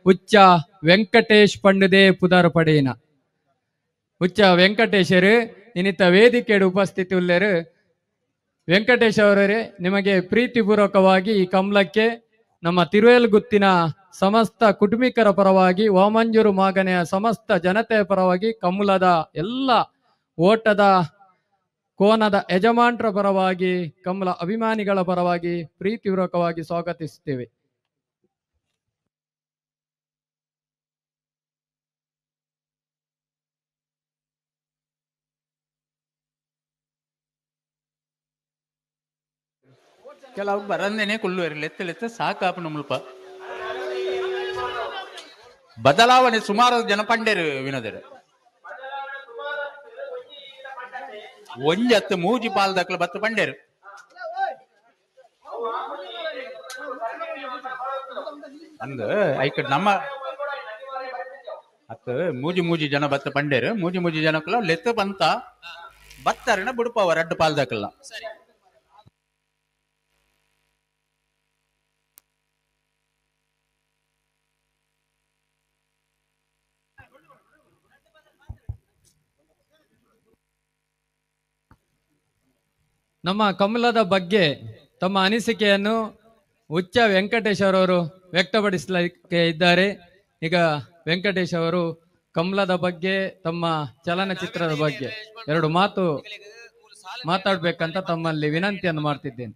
ಉಚ್ಚ ವೆಂಕಟೇಶ್ ಪಂಡದೆ ಪುದರ್ ಪಡೇನ ಉಚ್ಚ ವೆಂಕಟೇಶರು ಇನ್ನಿತ ವೇದಿಕೆಯ ಉಪಸ್ಥಿತಿ ಉಳ್ಳರು. ವೆಂಕಟೇಶ್ ಅವರೇ, ನಿಮಗೆ ಪ್ರೀತಿಪೂರ್ವಕವಾಗಿ ಈ ಕಮಲಕ್ಕೆ ನಮ್ಮ ತಿರುವೇಲ್ಗುತ್ತಿನ ಸಮಸ್ತ ಕುಟುಂಬಿಕರ ಪರವಾಗಿ, ವಾಮಂಜೂರು ಮಾಗನೆಯ ಸಮಸ್ತ ಜನತೆಯ ಪರವಾಗಿ, ಕಮಲದ ಎಲ್ಲ ಓಟದ ಕೋನದ ಯಜಮಾನರ ಪರವಾಗಿ, ಕಮಲ ಅಭಿಮಾನಿಗಳ ಪರವಾಗಿ ಪ್ರೀತಿಪೂರ್ವಕವಾಗಿ ಸ್ವಾಗತಿಸುತ್ತೇವೆ. ಕೆಲವು ಬರಂದೇನೆ ಕುಳ್ಳುವರಿ ಲೆತ್ತ ಸಾಕಾಪನ ಮುಲ್ಪ ಬದಲಾವಣೆ ಸುಮಾರು ಜನ ಪಂಡೇರು ವಿನೋದರು ಒಂಜತ್ತು ಮೂಜಿ ಪಾಲ್ದಕ್ಲ ಬತ್ತು ಪಂಡೇರು ಅಂದ ಐಕ ನಮ್ಮ ಅತ್ತು ಮೂಜಿ ಜನ ಬತ್ತ ಪಂಡೇರು ಮೂಜಿ ಜನಕ್ಕಲ್ಲ ಲೆತ್ತ ಬಂತ ಬತ್ತರನ ಬಿಡುಪವ ರಡ್ಡು ಪಾಲ್ದಕ್ಲ ನಮ್ಮ ಕಮಲದ ಬಗ್ಗೆ ತಮ್ಮ ಅನಿಸಿಕೆಯನ್ನು ಉಚ್ಚ ವೆಂಕಟೇಶ್ ಅವರು ವ್ಯಕ್ತಪಡಿಸಲಿಕ್ಕೆ ಇದ್ದಾರೆ. ಈಗ ವೆಂಕಟೇಶ್ ಅವರು ಕಮಲದ ಬಗ್ಗೆ, ತಮ್ಮ ಚಲನಚಿತ್ರದ ಬಗ್ಗೆ ಎರಡು ಮಾತು ಮಾತಾಡ್ಬೇಕಂತ ತಮ್ಮಲ್ಲಿ ವಿನಂತಿಯನ್ನು ಮಾಡ್ತಿದ್ದೇನೆ.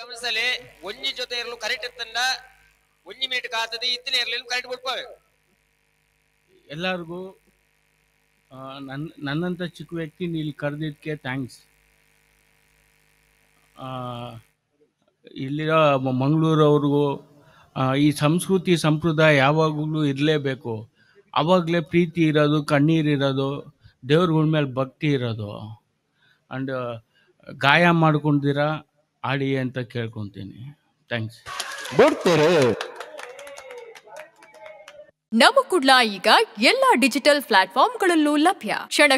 ಗಮನಿಸಲಿ ಒಂಜಿ ಜೊತೆ ಇರಲು ಕರೆಕ್ಟ್ ಇತ್ತಂಡ ಒಂಜಿ ಮಿನಿಟ್ ಕಾತದೆ ಇತ್ತಿನ ಇರಲಿಲ್ಲ ಕರೆಕ್ಟ್ ಬಿಡ್ಕೋವೆ. ಎಲ್ಲರಿಗೂ ನನ್ನಂಥ ಚಿಕ್ಕ ವ್ಯಕ್ತಿ ಇಲ್ಲಿ ಕರೆದಿದ್ದಕ್ಕೆ ಥ್ಯಾಂಕ್ಸ್. ಇಲ್ಲಿರೋ ಮಂಗಳೂರವ್ರಿಗೂ ಈ ಸಂಸ್ಕೃತಿ ಸಂಪ್ರದಾಯ ಯಾವಾಗಲೂ ಇರಲೇಬೇಕು. ಆವಾಗಲೇ ಪ್ರೀತಿ ಇರೋದು, ಕಣ್ಣೀರಿರೋದು, ದೇವ್ರಗಳ ಮೇಲೆ ಭಕ್ತಿ ಇರೋದು. ಆ್ಯಂಡ್ ಗಾಯ ಮಾಡ್ಕೊಂಡಿರ ಆಡಿ ಅಂತ ಕೇಳ್ಕೊತೀನಿ. ಥ್ಯಾಂಕ್ಸ್. ನಮ್ಮ ಕುಡ್ಲ ಈಗ ಎಲ್ಲಾ ಡಿಜಿಟಲ್ ಪ್ಲಾಟ್ಫಾರ್ಮ್ಗಳಲ್ಲೂ ಲಭ್ಯ.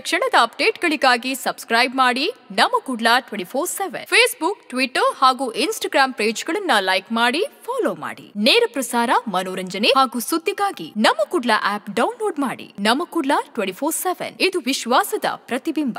ಕ್ಷಣದ ಅಪ್ಡೇಟ್ಗಳಿಗಾಗಿ ಸಬ್ಸ್ಕ್ರೈಬ್ ಮಾಡಿ ನಮ್ಮ ಕುಡ್ಲ 24/7. ಫೇಸ್ಬುಕ್, ಟ್ವಿಟರ್ ಹಾಗೂ ಇನ್ಸ್ಟಾಗ್ರಾಂ ಪೇಜ್ಗಳನ್ನ ಲೈಕ್ ಮಾಡಿ, ಫಾಲೋ ಮಾಡಿ. ನೇರ ಪ್ರಸಾರ, ಮನೋರಂಜನೆ ಹಾಗೂ ಸುದ್ದಿಗಾಗಿ ನಮ್ಮ ಕುಡ್ಲ ಆಪ್ ಡೌನ್ಲೋಡ್ ಮಾಡಿ. ನಮ್ಮ ಕುಡ್ಲ 24/7 ಇದು ವಿಶ್ವಾಸದ ಪ್ರತಿಬಿಂಬ.